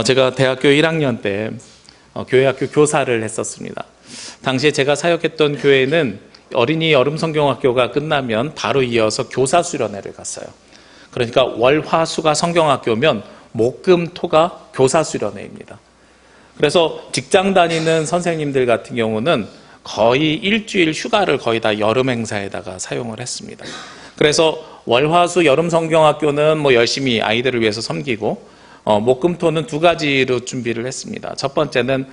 제가 대학교 1학년 때 교회학교 교사를 했었습니다. 당시에 제가 사역했던 교회는 어린이 여름성경학교가 끝나면 바로 이어서 교사 수련회를 갔어요. 그러니까 월, 화, 수가 성경학교면 목, 금, 토가 교사 수련회입니다. 그래서 직장 다니는 선생님들 같은 경우는 거의 일주일 휴가를 거의 다 여름 행사에다가 사용을 했습니다. 그래서 월, 화, 수 여름성경학교는 열심히 아이들을 위해서 섬기고 목, 금, 토는 두 가지로 준비를 했습니다. 첫 번째는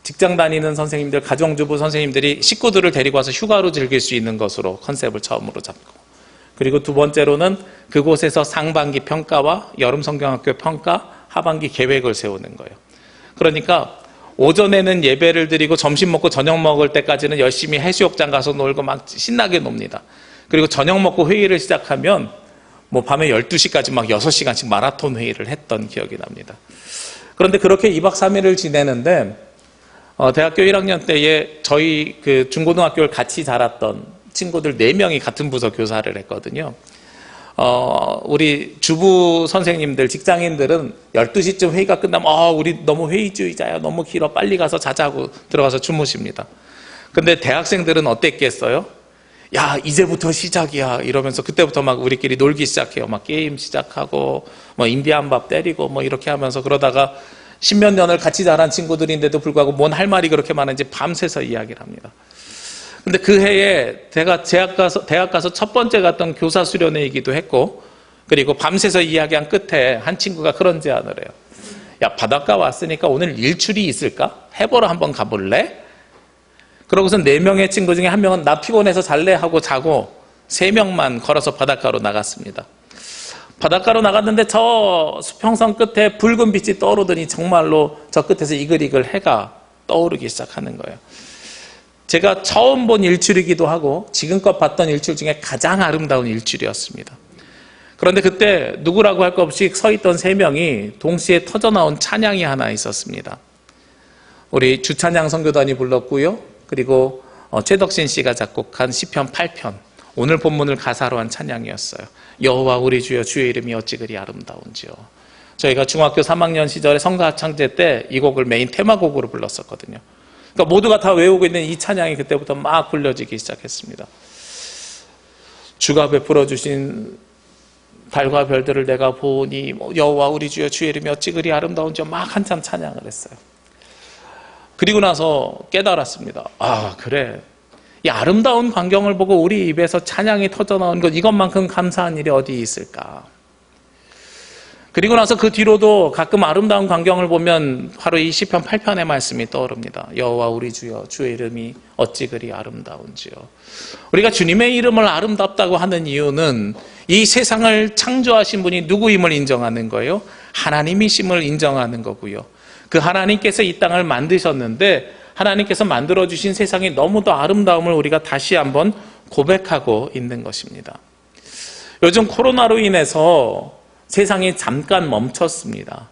직장 다니는 선생님들, 가정주부 선생님들이 식구들을 데리고 와서 휴가로 즐길 수 있는 것으로 컨셉을 처음으로 잡고, 그리고 두 번째로는 그곳에서 상반기 평가와 여름성경학교 평가, 하반기 계획을 세우는 거예요. 그러니까 오전에는 예배를 드리고 점심 먹고 저녁 먹을 때까지는 열심히 해수욕장 가서 놀고 막 신나게 놉니다. 그리고 저녁 먹고 회의를 시작하면 밤에 12시까지 막 6시간씩 마라톤 회의를 했던 기억이 납니다. 그런데 그렇게 2박 3일을 지내는데 대학교 1학년 때에 저희 그 중고등학교를 같이 자랐던 친구들 4명이 같은 부서 교사를 했거든요. 우리 주부 선생님들, 직장인들은 12시쯤 회의가 끝나면 우리 너무 회의주의자야, 너무 길어, 빨리 가서 자자고 들어가서 주무십니다. 근데 대학생들은 어땠겠어요? 야, 이제부터 시작이야 이러면서 그때부터 막 우리끼리 놀기 시작해요. 막 게임 시작하고 인디안 밥 때리고 이렇게 하면서, 그러다가 십몇 년을 같이 자란 친구들인데도 불구하고 뭔 할 말이 그렇게 많은지 밤새서 이야기를 합니다. 근데 그 해에 제가 대학 가서 첫 번째 갔던 교사 수련회이기도 했고, 그리고 밤새서 이야기한 끝에 한 친구가 그런 제안을 해요. 야, 바닷가 왔으니까 오늘 일출이 있을까? 해보러 한번 가볼래? 그러고서 4명의 친구 중에 1명은 나 피곤해서 잘래 하고 자고 3명만 걸어서 바닷가로 나갔습니다. 바닷가로 나갔는데 저 수평선 끝에 붉은 빛이 떠오르더니 정말로 저 끝에서 이글이글 해가 떠오르기 시작하는 거예요. 제가 처음 본 일출이기도 하고 지금껏 봤던 일출 중에 가장 아름다운 일출이었습니다. 그런데 그때 누구라고 할 것 없이 서 있던 3명이 동시에 터져나온 찬양이 하나 있었습니다. 우리 주찬양 선교단이 불렀고요. 그리고 최덕신 씨가 작곡한 시편 8편, 오늘 본문을 가사로 한 찬양이었어요. 여호와 우리 주여, 주의 이름이 어찌 그리 아름다운지요. 저희가 중학교 3학년 시절에 성가합창제 때 이 곡을 메인 테마곡으로 불렀었거든요. 그러니까 모두가 다 외우고 있는 이 찬양이 그때부터 막 불려지기 시작했습니다. 주가 베풀어 주신 달과 별들을 내가 보니 여호와 우리 주여, 주의 이름이 어찌 그리 아름다운지요. 막 한참 찬양을 했어요. 그리고 나서 깨달았습니다. 그래, 이 아름다운 광경을 보고 우리 입에서 찬양이 터져나온 것, 이것만큼 감사한 일이 어디 있을까? 그리고 나서 그 뒤로도 가끔 아름다운 광경을 보면 바로 이 시편 8편의 말씀이 떠오릅니다. 여호와 우리 주여, 주의 이름이 어찌 그리 아름다운지요. 우리가 주님의 이름을 아름답다고 하는 이유는 이 세상을 창조하신 분이 누구임을 인정하는 거예요. 하나님이심을 인정하는 거고요. 그 하나님께서 이 땅을 만드셨는데 하나님께서 만들어주신 세상이 너무도 아름다움을 우리가 다시 한번 고백하고 있는 것입니다. 요즘 코로나로 인해서 세상이 잠깐 멈췄습니다.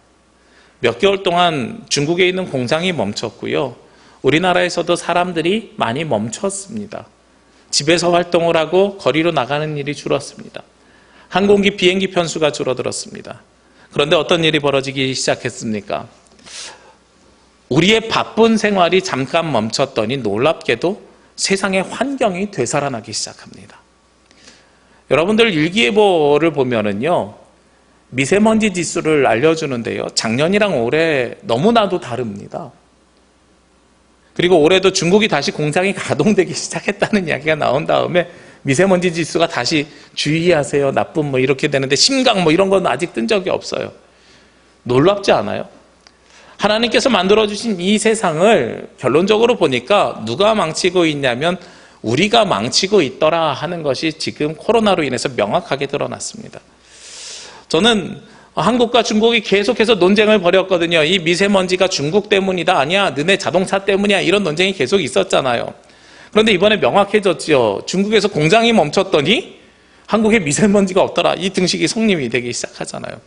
몇 개월 동안 중국에 있는 공장이 멈췄고요. 우리나라에서도 사람들이 많이 멈췄습니다. 집에서 활동을 하고 거리로 나가는 일이 줄었습니다. 항공기 비행기 편수가 줄어들었습니다. 그런데 어떤 일이 벌어지기 시작했습니까? 우리의 바쁜 생활이 잠깐 멈췄더니 놀랍게도 세상의 환경이 되살아나기 시작합니다. 여러분들 일기예보를 보면은요, 미세먼지 지수를 알려주는데요, 작년이랑 올해 너무나도 다릅니다. 그리고 올해도 중국이 다시 공장이 가동되기 시작했다는 이야기가 나온 다음에 미세먼지 지수가 다시 주의하세요, 나쁨 이렇게 되는데 심각 이런 건 아직 뜬 적이 없어요. 놀랍지 않아요? 하나님께서 만들어주신 이 세상을 결론적으로 보니까 누가 망치고 있냐면 우리가 망치고 있더라 하는 것이 지금 코로나로 인해서 명확하게 드러났습니다. 저는 한국과 중국이 계속해서 논쟁을 벌였거든요. 이 미세먼지가 중국 때문이다, 아니야, 너네 자동차 때문이야, 이런 논쟁이 계속 있었잖아요. 그런데 이번에 명확해졌죠. 중국에서 공장이 멈췄더니 한국에 미세먼지가 없더라, 이 등식이 성립이 되기 시작하잖아요.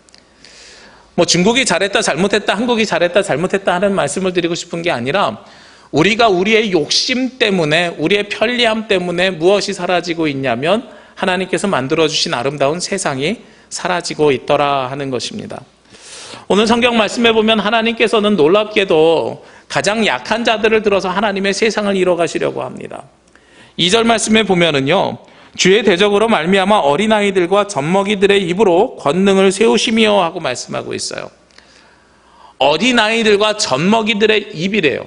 중국이 잘했다 잘못했다, 한국이 잘했다 잘못했다 하는 말씀을 드리고 싶은 게 아니라 우리가 우리의 욕심 때문에, 우리의 편리함 때문에 무엇이 사라지고 있냐면 하나님께서 만들어주신 아름다운 세상이 사라지고 있더라 하는 것입니다. 오늘 성경 말씀에 보면 하나님께서는 놀랍게도 가장 약한 자들을 들어서 하나님의 세상을 이뤄가시려고 합니다. 2절 말씀에 보면은요, 주의 대적으로 말미암아 어린아이들과 젖먹이들의 입으로 권능을 세우시며 하고 말씀하고 있어요. 어린아이들과 젖먹이들의 입이래요.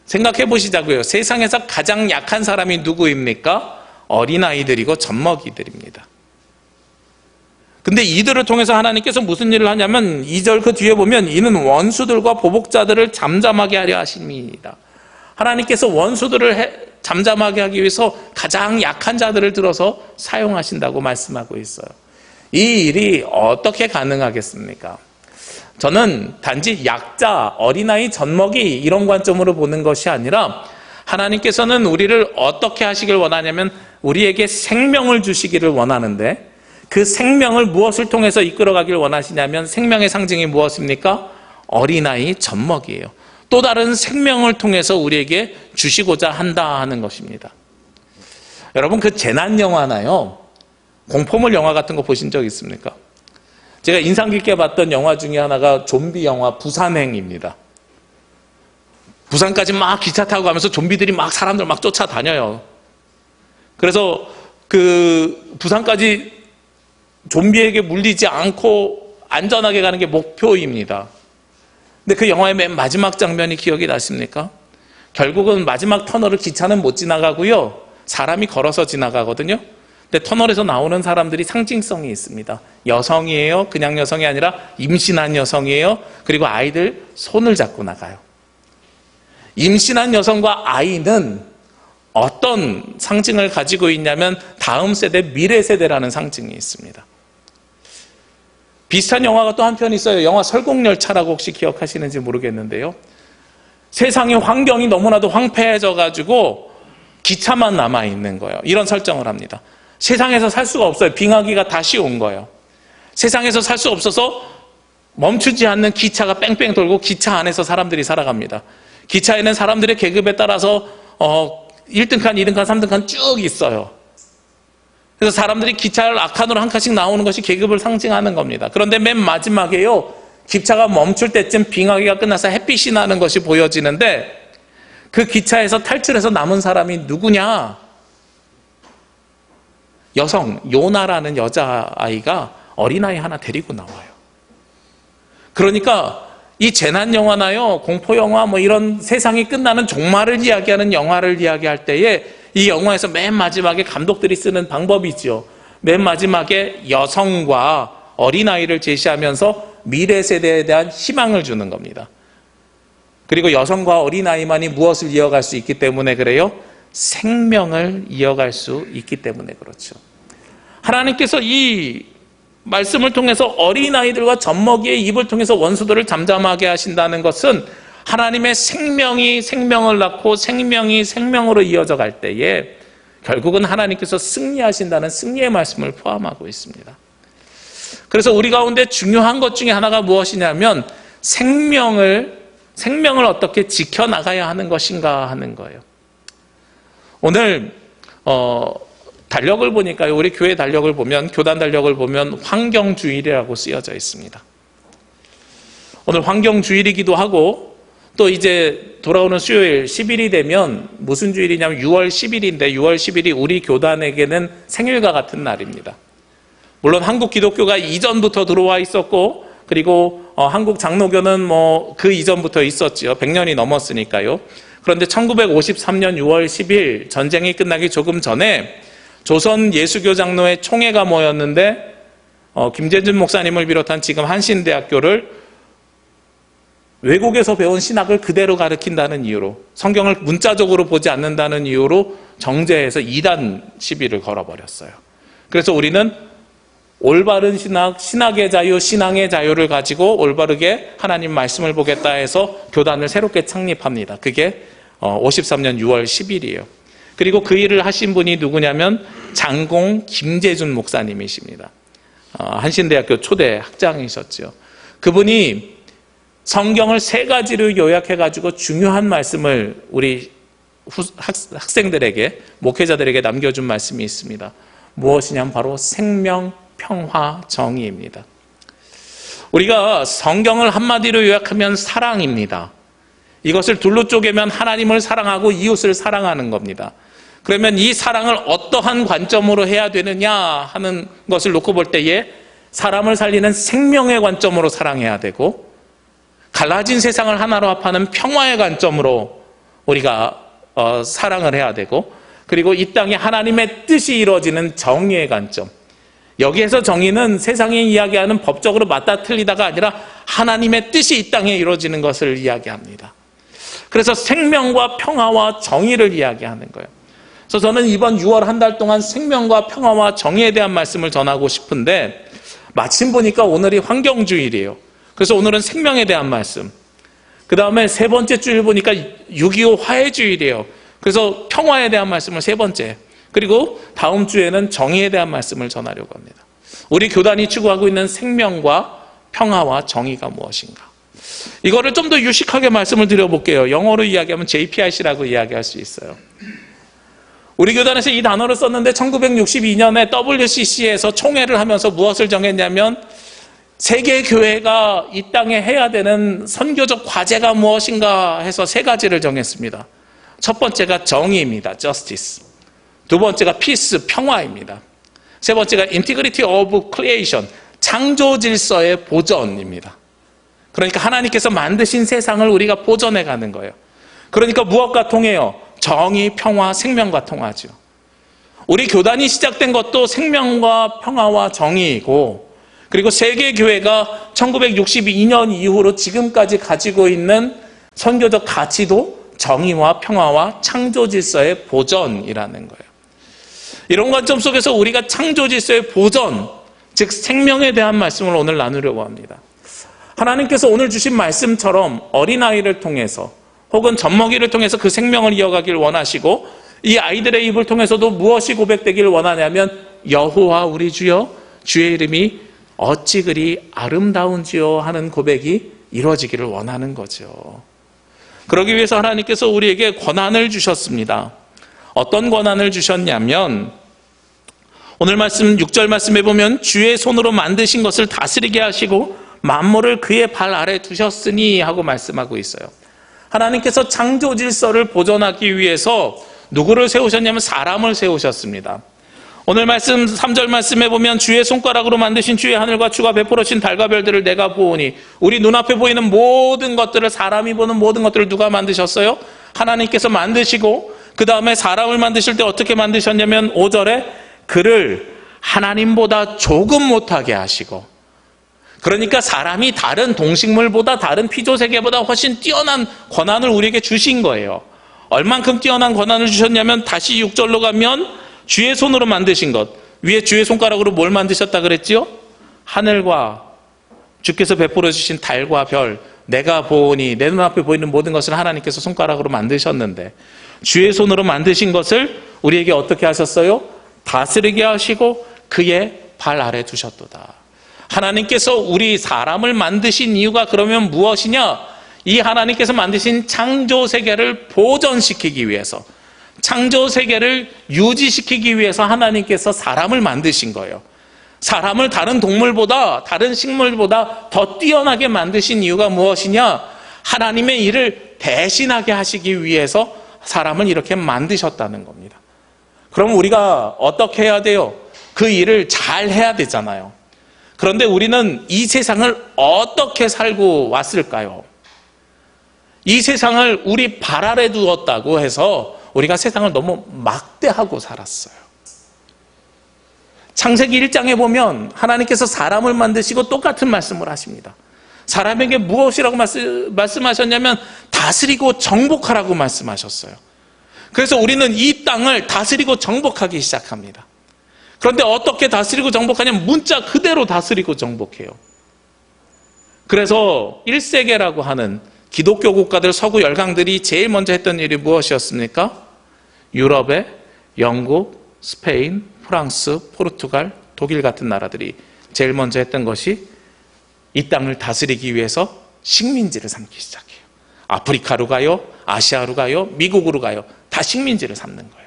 생각해 보시자고요. 세상에서 가장 약한 사람이 누구입니까? 어린아이들이고 젖먹이들입니다. 근데 이들을 통해서 하나님께서 무슨 일을 하냐면 2절 그 뒤에 보면 이는 원수들과 보복자들을 잠잠하게 하려 하십니다. 하나님께서 원수들을 잠잠하게 하기 위해서 가장 약한 자들을 들어서 사용하신다고 말씀하고 있어요. 이 일이 어떻게 가능하겠습니까? 저는 단지 약자, 어린아이, 젖먹이 이런 관점으로 보는 것이 아니라 하나님께서는 우리를 어떻게 하시길 원하냐면 우리에게 생명을 주시기를 원하는데 그 생명을 무엇을 통해서 이끌어가길 원하시냐면 생명의 상징이 무엇입니까? 어린아이, 젖먹이에요. 또 다른 생명을 통해서 우리에게 주시고자 한다 하는 것입니다. 여러분, 그 재난 영화나요, 공포물 영화 같은 거 보신 적 있습니까? 제가 인상 깊게 봤던 영화 중에 하나가 좀비 영화 부산행입니다. 부산까지 막 기차 타고 가면서 좀비들이 막 사람들 막 쫓아다녀요. 그래서 그 부산까지 좀비에게 물리지 않고 안전하게 가는 게 목표입니다. 근데 그 영화의 맨 마지막 장면이 기억이 나십니까? 결국은 마지막 터널을 기차는 못 지나가고요, 사람이 걸어서 지나가거든요. 근데 터널에서 나오는 사람들이 상징성이 있습니다. 여성이에요. 그냥 여성이 아니라 임신한 여성이에요. 그리고 아이들 손을 잡고 나가요. 임신한 여성과 아이는 어떤 상징을 가지고 있냐면 다음 세대, 미래 세대라는 상징이 있습니다. 비슷한 영화가 또 한 편 있어요. 영화 설국열차라고 혹시 기억하시는지 모르겠는데요. 세상의 환경이 너무나도 황폐해져 가지고 기차만 남아있는 거예요. 이런 설정을 합니다. 세상에서 살 수가 없어요. 빙하기가 다시 온 거예요. 세상에서 살 수 없어서 멈추지 않는 기차가 뺑뺑 돌고 기차 안에서 사람들이 살아갑니다. 기차에는 사람들의 계급에 따라서 1등칸, 2등칸, 3등칸 쭉 있어요. 그래서 사람들이 기차를 악칸으로 한 칸씩 나오는 것이 계급을 상징하는 겁니다. 그런데 맨 마지막에요, 기차가 멈출 때쯤 빙하기가 끝나서 햇빛이 나는 것이 보여지는데 그 기차에서 탈출해서 남은 사람이 누구냐? 여성, 요나라는 여자아이가 어린아이 하나 데리고 나와요. 그러니까 이 재난영화나요, 공포영화 뭐 이런 세상이 끝나는 종말을 이야기하는 영화를 이야기할 때에 이 영화에서 맨 마지막에 감독들이 쓰는 방법이죠. 맨 마지막에 여성과 어린아이를 제시하면서 미래 세대에 대한 희망을 주는 겁니다. 그리고 여성과 어린아이만이 무엇을 이어갈 수 있기 때문에 그래요? 생명을 이어갈 수 있기 때문에 그렇죠. 하나님께서 이 말씀을 통해서 어린아이들과 젖먹이의 입을 통해서 원수들을 잠잠하게 하신다는 것은 하나님의 생명이 생명을 낳고 생명이 생명으로 이어져 갈 때에 결국은 하나님께서 승리하신다는 승리의 말씀을 포함하고 있습니다. 그래서 우리 가운데 중요한 것 중에 하나가 무엇이냐면 생명을 어떻게 지켜나가야 하는 것인가 하는 거예요. 오늘 달력을 보니까요, 우리 교회 달력을 보면, 교단 달력을 보면 환경주일이라고 쓰여져 있습니다. 오늘 환경주일이기도 하고 또 이제 돌아오는 수요일 10일이 되면 무슨 주일이냐면 6월 10일인데 6월 10일이 우리 교단에게는 생일과 같은 날입니다. 물론 한국 기독교가 이전부터 들어와 있었고 그리고 한국 장로교는 뭐 그 이전부터 있었죠. 100년이 넘었으니까요. 그런데 1953년 6월 10일 전쟁이 끝나기 조금 전에 조선 예수교 장로회 총회가 모였는데 김재준 목사님을 비롯한 지금 한신대학교를 외국에서 배운 신학을 그대로 가르친다는 이유로, 성경을 문자적으로 보지 않는다는 이유로 정죄해서 이단 시비를 걸어버렸어요. 그래서 우리는 올바른 신학, 신학의 자유, 신앙의 자유를 가지고 올바르게 하나님 말씀을 보겠다 해서 교단을 새롭게 창립합니다. 그게 53년 6월 10일이에요. 그리고 그 일을 하신 분이 누구냐면 장공 김재준 목사님이십니다. 한신대학교 초대 학장이셨죠. 그분이 성경을 3가지로 요약해가지고 중요한 말씀을 우리 학생들에게, 목회자들에게 남겨준 말씀이 있습니다. 무엇이냐면 바로 생명, 평화, 정의입니다. 우리가 성경을 한마디로 요약하면 사랑입니다. 이것을 둘로 쪼개면 하나님을 사랑하고 이웃을 사랑하는 겁니다. 그러면 이 사랑을 어떠한 관점으로 해야 되느냐 하는 것을 놓고 볼 때에 사람을 살리는 생명의 관점으로 사랑해야 되고, 갈라진 세상을 하나로 합하는 평화의 관점으로 우리가 사랑을 해야 되고, 그리고 이 땅에 하나님의 뜻이 이루어지는 정의의 관점, 여기에서 정의는 세상이 이야기하는 법적으로 맞다 틀리다가 아니라 하나님의 뜻이 이 땅에 이루어지는 것을 이야기합니다. 그래서 생명과 평화와 정의를 이야기하는 거예요. 그래서 저는 이번 6월 한 달 동안 생명과 평화와 정의에 대한 말씀을 전하고 싶은데, 마침 보니까 오늘이 환경주일이에요. 그래서 오늘은 생명에 대한 말씀, 그 다음에 세 번째 주일 보니까 6.25 화해주일이에요. 그래서 평화에 대한 말씀을 세 번째, 그리고 다음 주에는 정의에 대한 말씀을 전하려고 합니다. 우리 교단이 추구하고 있는 생명과 평화와 정의가 무엇인가, 이거를 좀 더 유식하게 말씀을 드려볼게요. 영어로 이야기하면 JPIC라고 이야기할 수 있어요. 우리 교단에서 이 단어를 썼는데 1962년에 WCC에서 총회를 하면서 무엇을 정했냐면, 세계 교회가 이 땅에 해야 되는 선교적 과제가 무엇인가 해서 세 가지를 정했습니다. 첫 번째가 정의입니다. Justice. 두 번째가 Peace, 평화입니다. 세 번째가 Integrity of Creation, 창조 질서의 보존입니다. 그러니까 하나님께서 만드신 세상을 우리가 보존해 가는 거예요. 그러니까 무엇과 통해요? 정의, 평화, 생명과 통하죠. 우리 교단이 시작된 것도 생명과 평화와 정의이고, 그리고 세계교회가 1962년 이후로 지금까지 가지고 있는 선교적 가치도 정의와 평화와 창조 질서의 보존이라는 거예요. 이런 관점 속에서 우리가 창조 질서의 보존, 즉 생명에 대한 말씀을 오늘 나누려고 합니다. 하나님께서 오늘 주신 말씀처럼 어린아이를 통해서 혹은 젖먹이를 통해서 그 생명을 이어가길 원하시고, 이 아이들의 입을 통해서도 무엇이 고백되기를 원하냐면, 여호와 우리 주여, 주의 이름이 어찌 그리 아름다운지요 하는 고백이 이루어지기를 원하는 거죠. 그러기 위해서 하나님께서 우리에게 권한을 주셨습니다. 어떤 권한을 주셨냐면, 오늘 말씀 6절 말씀에 보면 주의 손으로 만드신 것을 다스리게 하시고 만물을 그의 발 아래 두셨으니 하고 말씀하고 있어요. 하나님께서 창조 질서를 보존하기 위해서 누구를 세우셨냐면 사람을 세우셨습니다. 오늘 말씀 3절 말씀에 보면 주의 손가락으로 만드신 주의 하늘과 주가 베풀어신 달과 별들을 내가 보오니, 우리 눈앞에 보이는 모든 것들을, 사람이 보는 모든 것들을 누가 만드셨어요? 하나님께서 만드시고, 그 다음에 사람을 만드실 때 어떻게 만드셨냐면 5절에 그를 하나님보다 조금 못하게 하시고, 그러니까 사람이 다른 동식물보다, 다른 피조세계보다 훨씬 뛰어난 권한을 우리에게 주신 거예요. 얼만큼 뛰어난 권한을 주셨냐면, 다시 6절로 가면 주의 손으로 만드신 것, 위에 주의 손가락으로 뭘 만드셨다 그랬지요? 하늘과 주께서 베풀어 주신 달과 별, 내가 보니, 내 눈앞에 보이는 모든 것을 하나님께서 손가락으로 만드셨는데, 주의 손으로 만드신 것을 우리에게 어떻게 하셨어요? 다스리게 하시고 그의 발 아래 두셨도다. 하나님께서 우리 사람을 만드신 이유가 그러면 무엇이냐? 이 하나님께서 만드신 창조 세계를 보존시키기 위해서, 창조 세계를 유지시키기 위해서 하나님께서 사람을 만드신 거예요. 사람을 다른 동물보다, 다른 식물보다 더 뛰어나게 만드신 이유가 무엇이냐? 하나님의 일을 대신하게 하시기 위해서 사람을 이렇게 만드셨다는 겁니다. 그럼 우리가 어떻게 해야 돼요? 그 일을 잘 해야 되잖아요. 그런데 우리는 이 세상을 어떻게 살고 왔을까요? 이 세상을 우리 발 아래 두었다고 해서 우리가 세상을 너무 막대하고 살았어요. 창세기 1장에 보면 하나님께서 사람을 만드시고 똑같은 말씀을 하십니다. 사람에게 무엇이라고 말씀하셨냐면 다스리고 정복하라고 말씀하셨어요. 그래서 우리는 이 땅을 다스리고 정복하기 시작합니다. 그런데 어떻게 다스리고 정복하냐면 문자 그대로 다스리고 정복해요. 그래서 1세계라고 하는 기독교 국가들, 서구 열강들이 제일 먼저 했던 일이 무엇이었습니까? 유럽의 영국, 스페인, 프랑스, 포르투갈, 독일 같은 나라들이 제일 먼저 했던 것이 이 땅을 다스리기 위해서 식민지를 삼기 시작해요. 아프리카로 가요, 아시아로 가요, 미국으로 가요. 다 식민지를 삼는 거예요.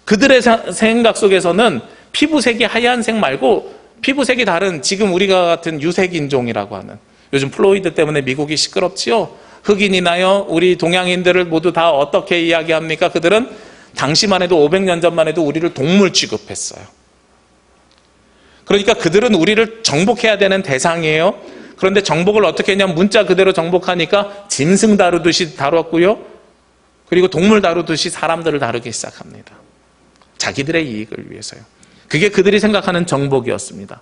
그들의 생각 속에서는 피부색이 하얀색 말고 피부색이 다른 지금 우리가 같은 유색인종이라고 하는, 요즘 플로이드 때문에 미국이 시끄럽지요. 흑인이나요 우리 동양인들을 모두 다 어떻게 이야기합니까? 그들은 당시만 해도 500년 전만 해도 우리를 동물 취급했어요. 그러니까 그들은 우리를 정복해야 되는 대상이에요. 그런데 정복을 어떻게 했냐면 문자 그대로 정복하니까 짐승 다루듯이 다뤘고요. 그리고 동물 다루듯이 사람들을 다루기 시작합니다. 자기들의 이익을 위해서요. 그게 그들이 생각하는 정복이었습니다.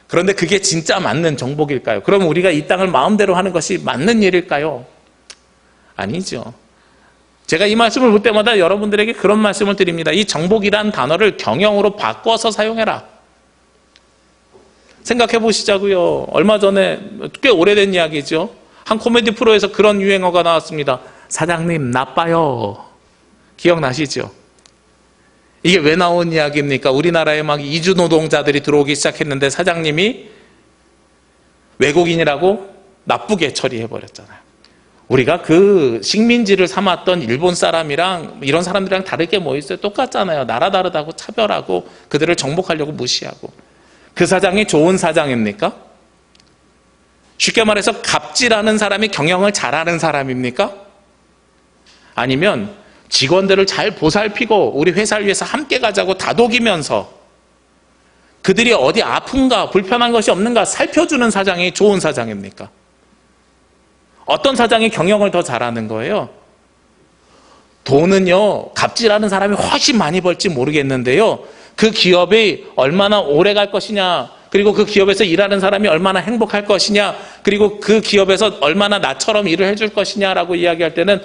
그런데 그게 진짜 맞는 정복일까요? 그럼 우리가 이 땅을 마음대로 하는 것이 맞는 일일까요? 아니죠. 제가 이 말씀을 볼 때마다 여러분들에게 그런 말씀을 드립니다. 이 정복이란 단어를 경영으로 바꿔서 사용해라. 생각해 보시자고요. 얼마 전에 꽤 오래된 이야기죠. 한 코미디 프로에서 그런 유행어가 나왔습니다. 사장님 나빠요. 기억나시죠? 이게 왜 나온 이야기입니까? 우리나라에 막 이주 노동자들이 들어오기 시작했는데 사장님이 외국인이라고 나쁘게 처리해버렸잖아요. 우리가 그 식민지를 삼았던 일본 사람이랑 이런 사람들이랑 다를 게 뭐 있어요? 똑같잖아요. 나라 다르다고 차별하고 그들을 정복하려고 무시하고. 그 사장이 좋은 사장입니까? 쉽게 말해서 갑질하는 사람이 경영을 잘하는 사람입니까? 아니면 직원들을 잘 보살피고 우리 회사를 위해서 함께 가자고 다독이면서 그들이 어디 아픈가 불편한 것이 없는가 살펴주는 사장이 좋은 사장입니까? 어떤 사장이 경영을 더 잘하는 거예요? 돈은요, 갑질하는 사람이 훨씬 많이 벌지 모르겠는데요, 그 기업이 얼마나 오래 갈 것이냐, 그리고 그 기업에서 일하는 사람이 얼마나 행복할 것이냐, 그리고 그 기업에서 얼마나 나처럼 일을 해줄 것이냐라고 이야기할 때는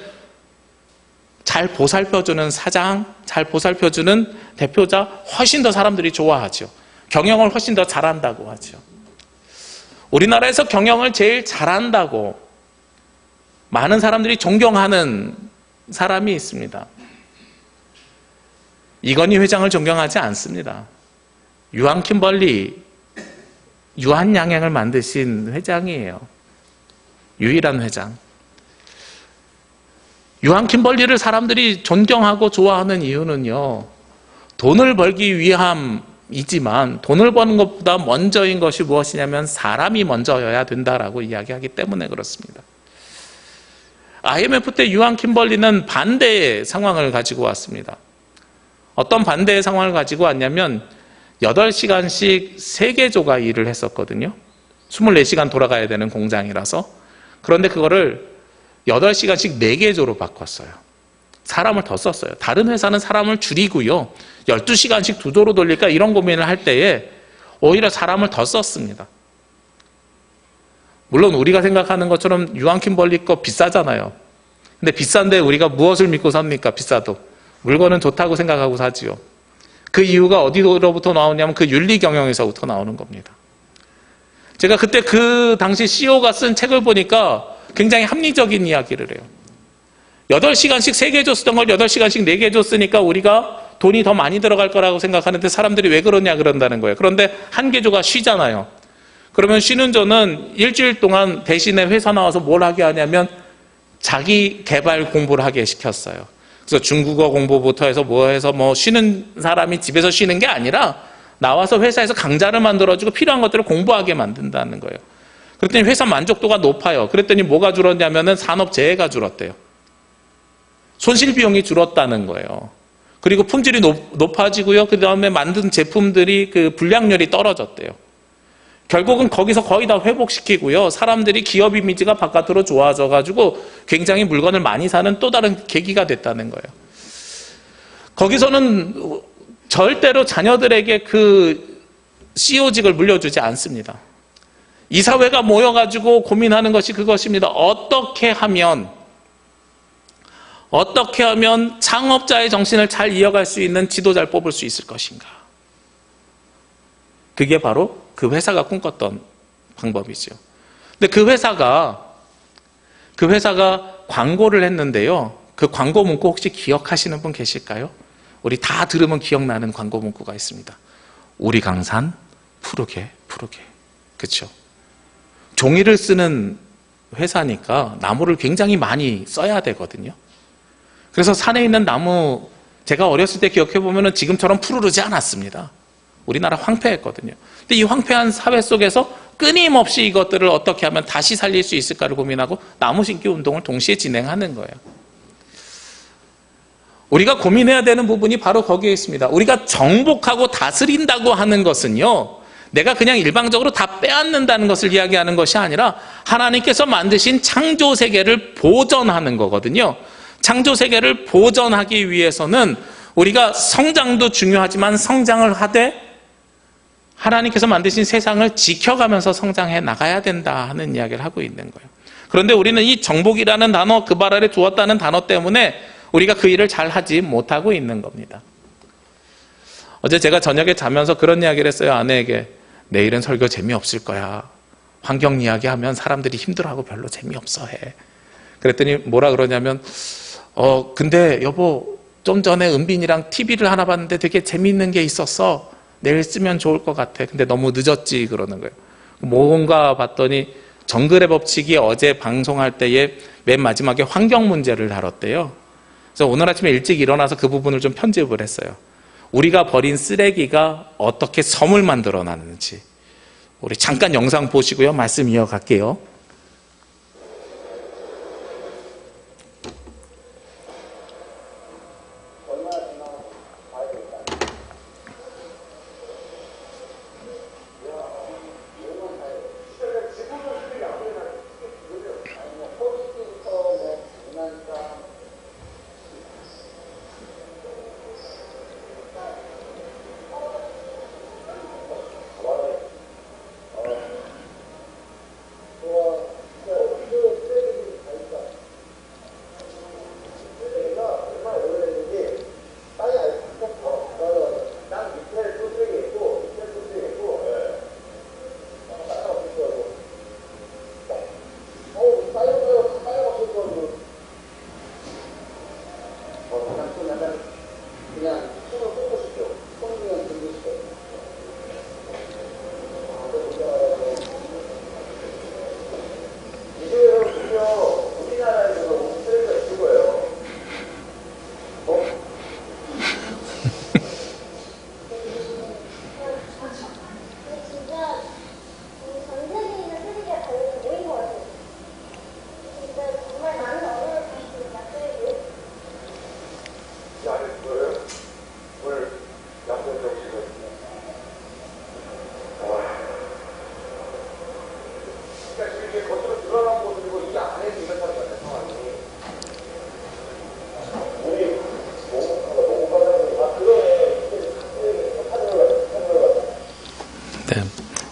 잘 보살펴주는 사장, 잘 보살펴주는 대표자 훨씬 더 사람들이 좋아하죠. 경영을 훨씬 더 잘한다고 하죠. 우리나라에서 경영을 제일 잘한다고 많은 사람들이 존경하는 사람이 있습니다. 이건희 회장을 존경하지 않습니다. 유한 킴벌리, 유한양행을 만드신 회장이에요. 유일한 회장. 유한 킴벌리를 사람들이 존경하고 좋아하는 이유는요, 돈을 벌기 위함이지만 돈을 버는 것보다 먼저인 것이 무엇이냐면 사람이 먼저여야 된다라고 이야기하기 때문에 그렇습니다. IMF 때 유한 킴벌리는 반대의 상황을 가지고 왔습니다. 어떤 반대의 상황을 가지고 왔냐면 8시간씩 3개조가 일을 했었거든요. 24시간 돌아가야 되는 공장이라서. 그런데 그거를 8시간씩 4개조로 바꿨어요. 사람을 더 썼어요. 다른 회사는 사람을 줄이고요, 12시간씩 2조로 돌릴까 이런 고민을 할 때에 오히려 사람을 더 썼습니다. 물론 우리가 생각하는 것처럼 유한 킴벌리 거 비싸잖아요. 근데 비싼데 우리가 무엇을 믿고 삽니까? 비싸도 물건은 좋다고 생각하고 사지요. 그 이유가 어디로부터 나오냐면 그 윤리 경영에서부터 나오는 겁니다. 제가 그때 그 당시 CEO가 쓴 책을 보니까 굉장히 합리적인 이야기를 해요. 8시간씩 3개조 쓰던 걸 8시간씩 4개조 쓰니까 우리가 돈이 더 많이 들어갈 거라고 생각하는데 사람들이 왜 그러냐 그런다는 거예요. 그런데 한 개조가 쉬잖아요. 그러면 쉬는 조는 일주일 동안 대신에 회사 나와서 뭘 하게 하냐면 자기 개발 공부를 하게 시켰어요. 그래서 중국어 공부부터 해서 뭐 쉬는 사람이 집에서 쉬는 게 아니라 나와서 회사에서 강좌를 만들어주고 필요한 것들을 공부하게 만든다는 거예요. 그랬더니 회사 만족도가 높아요. 그랬더니 뭐가 줄었냐면은 산업재해가 줄었대요. 손실 비용이 줄었다는 거예요. 그리고 품질이 높아지고요. 그 다음에 만든 제품들이 그 불량률이 떨어졌대요. 결국은 거기서 거의 다 회복시키고요, 사람들이 기업 이미지가 바깥으로 좋아져가지고 굉장히 물건을 많이 사는 또 다른 계기가 됐다는 거예요. 거기서는 절대로 자녀들에게 그 CEO직을 물려주지 않습니다. 이사회가 모여가지고 고민하는 것이 그것입니다. 어떻게 하면 창업자의 정신을 잘 이어갈 수 있는 지도자를 뽑을 수 있을 것인가. 그게 바로 그 회사가 꿈꿨던 방법이죠. 근데 그 회사가 광고를 했는데요, 그 광고 문구 혹시 기억하시는 분 계실까요? 우리 다 들으면 기억나는 광고 문구가 있습니다. 우리 강산 푸르게 푸르게. 그렇죠? 종이를 쓰는 회사니까 나무를 굉장히 많이 써야 되거든요. 그래서 산에 있는 나무, 제가 어렸을 때 기억해 보면은 지금처럼 푸르르지 않았습니다. 우리나라 황폐했거든요. 근데 이 황폐한 사회 속에서 끊임없이 이것들을 어떻게 하면 다시 살릴 수 있을까를 고민하고 나무 심기 운동을 동시에 진행하는 거예요. 우리가 고민해야 되는 부분이 바로 거기에 있습니다. 우리가 정복하고 다스린다고 하는 것은요, 내가 그냥 일방적으로 다 빼앗는다는 것을 이야기하는 것이 아니라 하나님께서 만드신 창조 세계를 보존하는 거거든요. 창조 세계를 보존하기 위해서는 우리가 성장도 중요하지만 성장을 하되 하나님께서 만드신 세상을 지켜가면서 성장해 나가야 된다 하는 이야기를 하고 있는 거예요. 그런데 우리는 이 정복이라는 단어, 그 발 아래 두었다는 단어 때문에 우리가 그 일을 잘 하지 못하고 있는 겁니다. 어제 제가 저녁에 자면서 그런 이야기를 했어요. 아내에게. 내일은 설교 재미없을 거야. 환경 이야기하면 사람들이 힘들어하고 별로 재미없어 해. 그랬더니 뭐라 그러냐면 근데 여보, 좀 전에 은빈이랑 TV를 하나 봤는데 되게 재미있는 게 있었어. 내일 쓰면 좋을 것 같아. 근데 너무 늦었지 그러는 거예요. 뭔가 봤더니 정글의 법칙이 어제 방송할 때에 맨 마지막에 환경 문제를 다뤘대요. 그래서 오늘 아침에 일찍 일어나서 그 부분을 좀 편집을 했어요. 우리가 버린 쓰레기가 어떻게 섬을 만들어놨는지. 우리 잠깐 영상 보시고요. 말씀 이어갈게요.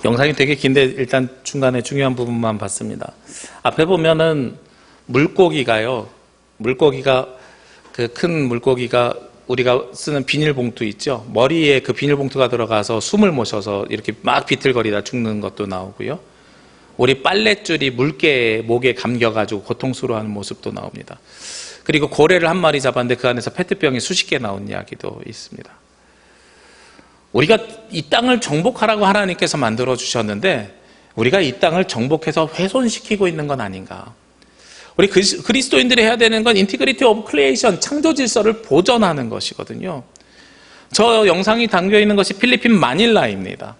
영상이 되게 긴데 일단 중간에 중요한 부분만 봤습니다. 앞에 보면은 물고기가요. 물고기가 그 큰 물고기가 우리가 쓰는 비닐봉투 있죠. 머리에 그 비닐봉투가 들어가서 숨을 못 쉬어서 이렇게 막 비틀거리다 죽는 것도 나오고요. 우리 빨랫줄이 물개 목에 감겨가지고 고통스러워하는 모습도 나옵니다. 그리고 고래를 한 마리 잡았는데 그 안에서 페트병이 수십 개 나온 이야기도 있습니다. 우리가 이 땅을 정복하라고 하나님께서 만들어 주셨는데 우리가 이 땅을 정복해서 훼손시키고 있는 건 아닌가. 우리 그리스도인들이 해야 되는 건 인티그리티 오브 크리에이션, 창조 질서를 보존하는 것이거든요. 저 영상이 담겨 있는 것이 필리핀 마닐라입니다.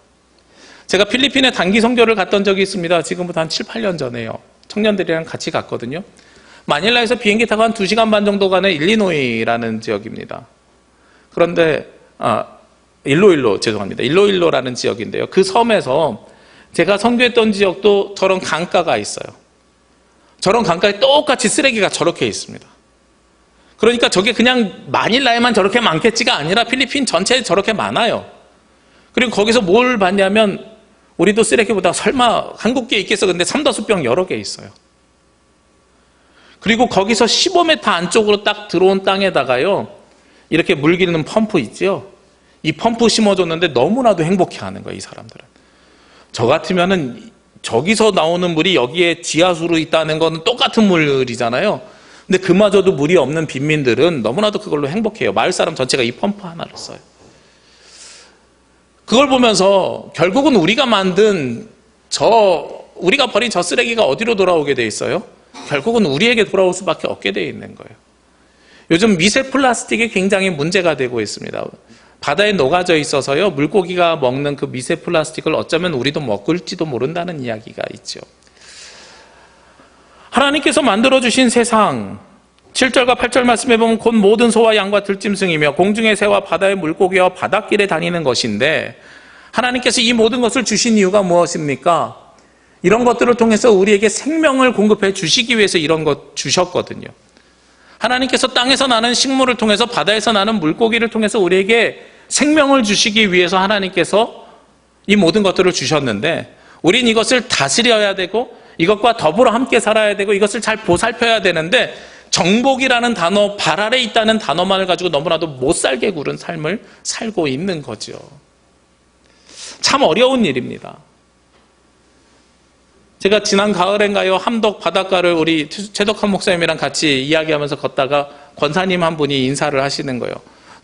제가 필리핀에 단기 선교를 갔던 적이 있습니다. 지금부터 한 7, 8년 전에요. 청년들이랑 같이 갔거든요. 마닐라에서 비행기 타고 한 2시간 반 정도 가는 일리노이라는 지역입니다. 그런데 일로일로라는 지역인데요. 그 섬에서 제가 선교했던 지역도 저런 강가가 있어요. 저런 강가에 똑같이 쓰레기가 저렇게 있습니다. 그러니까 저게 그냥 마닐라에만 저렇게 많겠지가 아니라 필리핀 전체에 저렇게 많아요. 그리고 거기서 뭘 봤냐면 우리도 쓰레기보다 설마 한국에 있겠어. 근데 삼다수병 여러 개 있어요. 그리고 거기서 15m 안쪽으로 딱 들어온 땅에다가요. 이렇게 물 기르는 펌프 있죠. 이 펌프 심어줬는데 너무나도 행복해하는 거예요, 이 사람들은. 저 같으면은 저기서 나오는 물이 여기에 지하수로 있다는 건 똑같은 물이잖아요. 근데 그마저도 물이 없는 빈민들은 너무나도 그걸로 행복해요. 마을 사람 전체가 이 펌프 하나를 써요. 그걸 보면서 결국은 우리가 만든 우리가 버린 저 쓰레기가 어디로 돌아오게 돼 있어요? 결국은 우리에게 돌아올 수밖에 없게 돼 있는 거예요. 요즘 미세 플라스틱이 굉장히 문제가 되고 있습니다. 바다에 녹아져 있어서요, 물고기가 먹는 그 미세 플라스틱을 어쩌면 우리도 먹을지도 모른다는 이야기가 있죠. 하나님께서 만들어주신 세상, 7절과 8절 말씀에 보면 곧 모든 소와 양과 들짐승이며 공중의 새와 바다의 물고기와 바닷길에 다니는 것인데, 하나님께서 이 모든 것을 주신 이유가 무엇입니까? 이런 것들을 통해서 우리에게 생명을 공급해 주시기 위해서 이런 것 주셨거든요. 하나님께서 땅에서 나는 식물을 통해서, 바다에서 나는 물고기를 통해서 우리에게 생명을 주시기 위해서 하나님께서 이 모든 것들을 주셨는데, 우린 이것을 다스려야 되고 이것과 더불어 함께 살아야 되고 이것을 잘 보살펴야 되는데, 정복이라는 단어, 발 아래 있다는 단어만을 가지고 너무나도 못 살게 구른 삶을 살고 있는 거죠. 참 어려운 일입니다. 제가 지난 가을엔가요, 함덕 바닷가를 우리 최덕한 목사님이랑 같이 이야기하면서 걷다가 권사님 한 분이 인사를 하시는 거예요.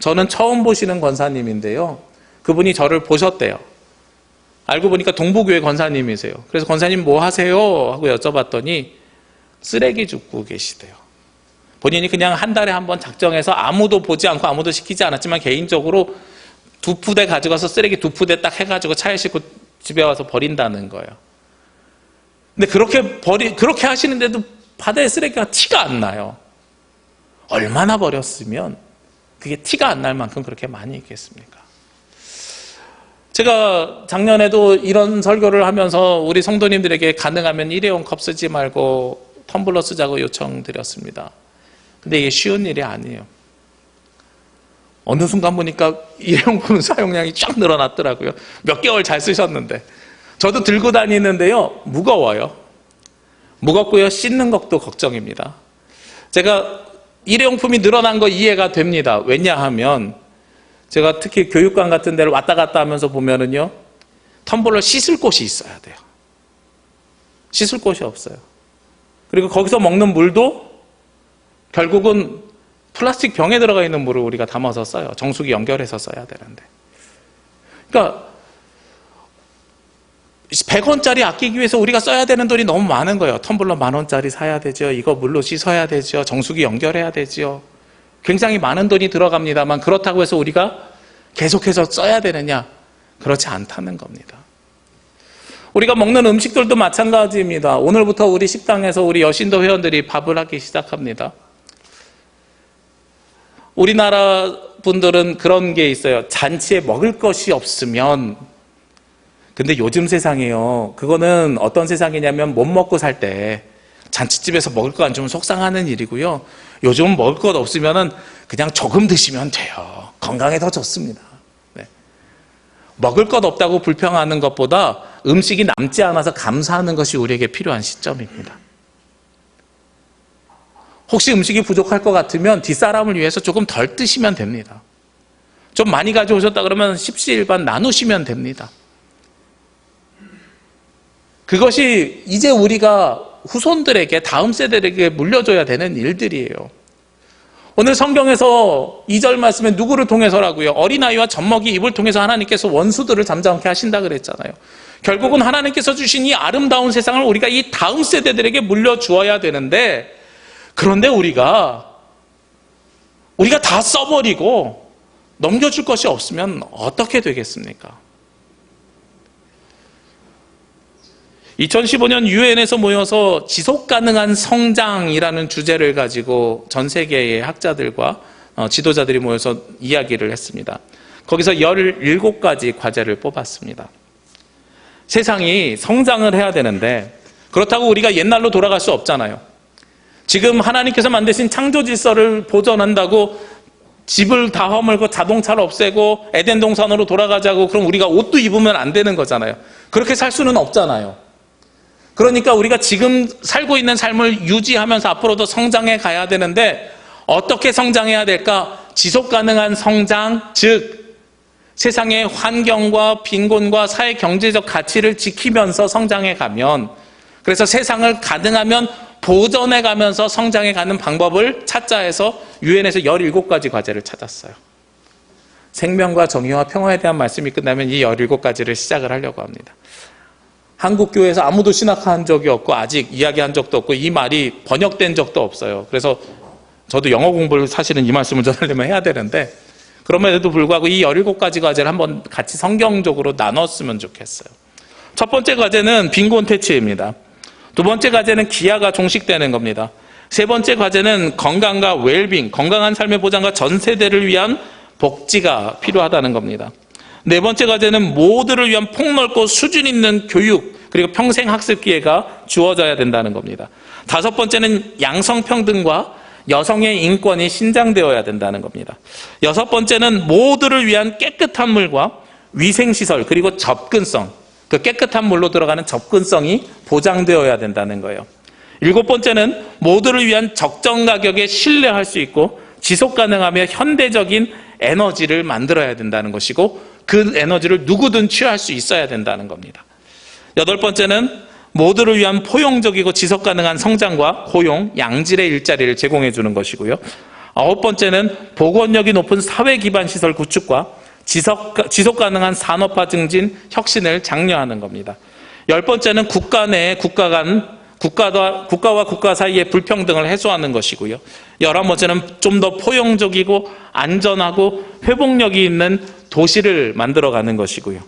저는 처음 보시는 권사님인데요, 그분이 저를 보셨대요. 알고 보니까 동부교회 권사님이세요. 그래서 권사님 뭐 하세요? 하고 여쭤봤더니 쓰레기 줍고 계시대요. 본인이 그냥 한 달에 한 번 작정해서 아무도 보지 않고 아무도 시키지 않았지만 개인적으로 2푸대 가져가서 쓰레기 2푸대 딱 해가지고 차에 싣고 집에 와서 버린다는 거예요. 근데 그렇게 하시는데도 바다의 쓰레기가 티가 안 나요. 얼마나 버렸으면 그게 티가 안 날 만큼 그렇게 많이 있겠습니까? 제가 작년에도 이런 설교를 하면서 우리 성도님들에게 가능하면 일회용 컵 쓰지 말고 텀블러 쓰자고 요청드렸습니다. 근데 이게 쉬운 일이 아니에요. 어느 순간 보니까 일회용품 사용량이 쫙 늘어났더라고요. 몇 개월 잘 쓰셨는데. 저도 들고 다니는데요, 무거워요. 무겁고요, 씻는 것도 걱정입니다. 제가 일회용품이 늘어난 거 이해가 됩니다. 왜냐하면 제가 특히 교육관 같은 데를 왔다 갔다 하면서 보면은요, 텀블러 씻을 곳이 있어야 돼요. 씻을 곳이 없어요. 그리고 거기서 먹는 물도 결국은 플라스틱 병에 들어가 있는 물을 우리가 담아서 써요. 정수기 연결해서 써야 되는데. 그러니까 100원짜리 아끼기 위해서 우리가 써야 되는 돈이 너무 많은 거예요. 텀블러 10,000원짜리 사야 되죠. 이거 물로 씻어야 되죠. 정수기 연결해야 되죠. 굉장히 많은 돈이 들어갑니다만, 그렇다고 해서 우리가 계속해서 써야 되느냐? 그렇지 않다는 겁니다. 우리가 먹는 음식들도 마찬가지입니다. 오늘부터 우리 식당에서 우리 여신도 회원들이 밥을 하기 시작합니다. 우리나라 분들은 그런 게 있어요. 잔치에 먹을 것이 없으면, 근데 요즘 세상이에요, 그거는 어떤 세상이냐면 못 먹고 살 때 잔치집에서 먹을 거 안 주면 속상하는 일이고요, 요즘은 먹을 것 없으면 그냥 조금 드시면 돼요. 건강에 더 좋습니다. 네. 먹을 것 없다고 불평하는 것보다 음식이 남지 않아서 감사하는 것이 우리에게 필요한 시점입니다. 혹시 음식이 부족할 것 같으면 뒷사람을 위해서 조금 덜 드시면 됩니다. 좀 많이 가져오셨다 그러면 십시일반 나누시면 됩니다. 그것이 이제 우리가 후손들에게, 다음 세대에게 물려줘야 되는 일들이에요. 오늘 성경에서 2절 말씀에 누구를 통해서라고요? 어린아이와 젖먹이 입을 통해서 하나님께서 원수들을 잠잠케 하신다 그랬잖아요. 결국은 하나님께서 주신 이 아름다운 세상을 우리가 이 다음 세대들에게 물려주어야 되는데, 그런데 우리가 다 써버리고 넘겨줄 것이 없으면 어떻게 되겠습니까? 2015년 유엔에서 모여서 지속가능한 성장이라는 주제를 가지고 전 세계의 학자들과 지도자들이 모여서 이야기를 했습니다. 거기서 17가지 과제를 뽑았습니다. 세상이 성장을 해야 되는데, 그렇다고 우리가 옛날로 돌아갈 수 없잖아요. 지금 하나님께서 만드신 창조 질서를 보존한다고 집을 다 허물고 자동차를 없애고 에덴 동산으로 돌아가자고, 그럼 우리가 옷도 입으면 안 되는 거잖아요. 그렇게 살 수는 없잖아요. 그러니까 우리가 지금 살고 있는 삶을 유지하면서 앞으로도 성장해 가야 되는데, 어떻게 성장해야 될까? 지속 가능한 성장, 즉 세상의 환경과 빈곤과 사회 경제적 가치를 지키면서 성장해 가면, 그래서 세상을 가능하면 보존해 가면서 성장해 가는 방법을 찾자 해서 유엔에서 17가지 과제를 찾았어요. 생명과 정의와 평화에 대한 말씀이 끝나면 이 17가지를 시작을 하려고 합니다. 한국 교회에서 아무도 신학한 적이 없고 아직 이야기한 적도 없고 이 말이 번역된 적도 없어요. 그래서 저도 영어 공부를 사실은 이 말씀을 전하려면 해야 되는데, 그럼에도 불구하고 이 17가지 과제를 한번 같이 성경적으로 나눴으면 좋겠어요. 첫 번째 과제는 빈곤 퇴치입니다. 두 번째 과제는 기아가 종식되는 겁니다. 세 번째 과제는 건강과 웰빙, 건강한 삶의 보장과 전 세대를 위한 복지가 필요하다는 겁니다. 네 번째 과제는 모두를 위한 폭넓고 수준 있는 교육, 그리고 평생 학습 기회가 주어져야 된다는 겁니다. 다섯 번째는 양성평등과 여성의 인권이 신장되어야 된다는 겁니다. 여섯 번째는 모두를 위한 깨끗한 물과 위생시설, 그리고 접근성, 그 깨끗한 물로 들어가는 접근성이 보장되어야 된다는 거예요. 일곱 번째는 모두를 위한 적정 가격에 신뢰할 수 있고 지속 가능하며 현대적인 에너지를 만들어야 된다는 것이고, 그 에너지를 누구든 취할 수 있어야 된다는 겁니다. 여덟 번째는 모두를 위한 포용적이고 지속 가능한 성장과 고용, 양질의 일자리를 제공해 주는 것이고요. 아홉 번째는 보건력이 높은 사회 기반 시설 구축과 지속 가능한 산업화 증진, 혁신을 장려하는 겁니다. 열 번째는 국가 내 국가와 국가 사이의 불평등을 해소하는 것이고요. 11번째는 좀 더 포용적이고 안전하고 회복력이 있는 도시를 만들어가는 것이고요.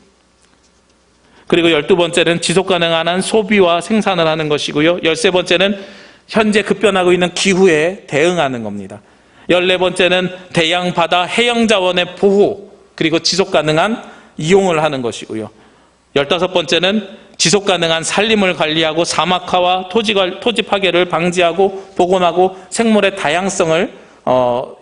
그리고 12번째는 지속 가능한 소비와 생산을 하는 것이고요. 13번째는 현재 급변하고 있는 기후에 대응하는 겁니다. 14번째는 대양, 바다, 해양 자원의 보호, 그리고 지속 가능한 이용을 하는 것이고요. 15번째는 지속 가능한 산림을 관리하고 사막화와 토지 파괴를 방지하고 복원하고 생물의 다양성을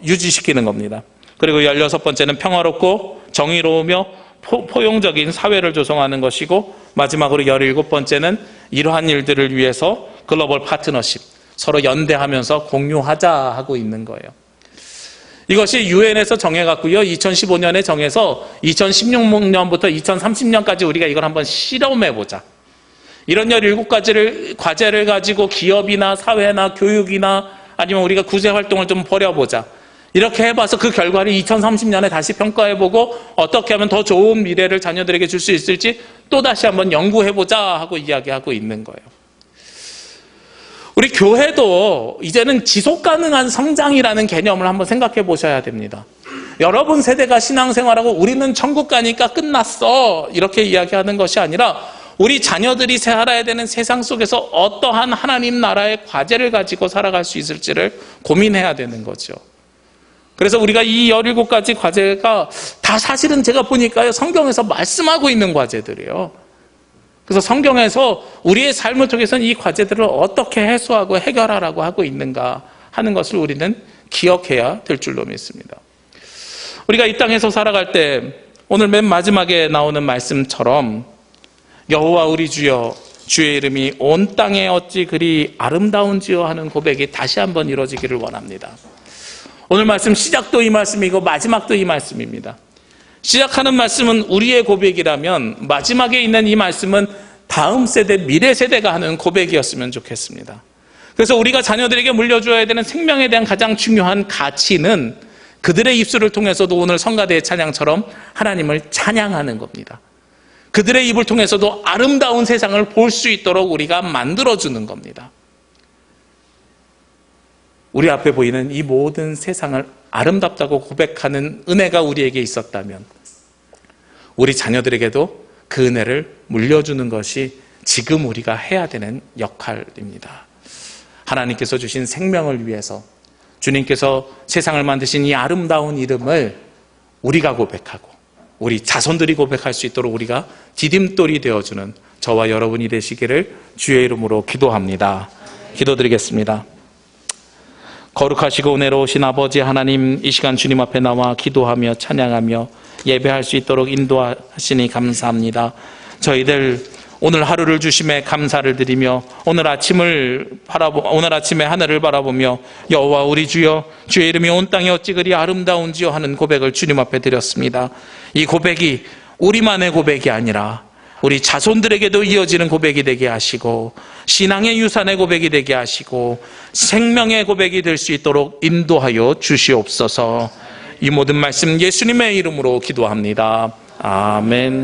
유지시키는 겁니다. 그리고 16번째는 평화롭고 정의로우며 포용적인 사회를 조성하는 것이고, 마지막으로 17번째는 이러한 일들을 위해서 글로벌 파트너십, 서로 연대하면서 공유하자 하고 있는 거예요. 이것이 유엔에서 정해갔고요. 2015년에 정해서 2016년부터 2030년까지 우리가 이걸 한번 실험해보자. 이런 17가지를 과제를 가지고 기업이나 사회나 교육이나 아니면 우리가 구제활동을 좀 벌여보자. 이렇게 해봐서 그 결과를 2030년에 다시 평가해보고 어떻게 하면 더 좋은 미래를 자녀들에게 줄 수 있을지 또 다시 한번 연구해보자 하고 이야기하고 있는 거예요. 우리 교회도 이제는 지속가능한 성장이라는 개념을 한번 생각해 보셔야 됩니다. 여러분 세대가 신앙생활하고 우리는 천국 가니까 끝났어 이렇게 이야기하는 것이 아니라 우리 자녀들이 살아야 되는 세상 속에서 어떠한 하나님 나라의 과제를 가지고 살아갈 수 있을지를 고민해야 되는 거죠. 그래서 우리가 이 17가지 과제가 다 사실은 제가 보니까요, 성경에서 말씀하고 있는 과제들이에요. 그래서 성경에서 우리의 삶을 통해서는 이 과제들을 어떻게 해소하고 해결하라고 하고 있는가 하는 것을 우리는 기억해야 될 줄로 믿습니다. 우리가 이 땅에서 살아갈 때 오늘 맨 마지막에 나오는 말씀처럼 여호와 우리 주여, 주의 이름이 온 땅에 어찌 그리 아름다운지요 하는 고백이 다시 한번 이루어지기를 원합니다. 오늘 말씀 시작도 이 말씀이고 마지막도 이 말씀입니다. 시작하는 말씀은 우리의 고백이라면 마지막에 있는 이 말씀은 다음 세대, 미래 세대가 하는 고백이었으면 좋겠습니다. 그래서 우리가 자녀들에게 물려줘야 되는 생명에 대한 가장 중요한 가치는 그들의 입술을 통해서도 오늘 성가대의 찬양처럼 하나님을 찬양하는 겁니다. 그들의 입을 통해서도 아름다운 세상을 볼 수 있도록 우리가 만들어주는 겁니다. 우리 앞에 보이는 이 모든 세상을 아름답다고 고백하는 은혜가 우리에게 있었다면 우리 자녀들에게도 그 은혜를 물려주는 것이 지금 우리가 해야 되는 역할입니다. 하나님께서 주신 생명을 위해서 주님께서 세상을 만드신 이 아름다운 이름을 우리가 고백하고 우리 자손들이 고백할 수 있도록 우리가 디딤돌이 되어주는 저와 여러분이 되시기를 주의 이름으로 기도합니다. 기도드리겠습니다. 거룩하시고 은혜로우신 아버지 하나님, 이 시간 주님 앞에 나와 기도하며 찬양하며 예배할 수 있도록 인도하시니 감사합니다. 저희들 오늘 하루를 주심에 감사를 드리며 오늘 아침에 하늘을 바라보며 여호와 우리 주여, 주의 이름이 온 땅에 어찌 그리 아름다운지요 하는 고백을 주님 앞에 드렸습니다. 이 고백이 우리만의 고백이 아니라 우리 자손들에게도 이어지는 고백이 되게 하시고 신앙의 유산의 고백이 되게 하시고 생명의 고백이 될 수 있도록 인도하여 주시옵소서. 이 모든 말씀 예수님의 이름으로 기도합니다. 아멘.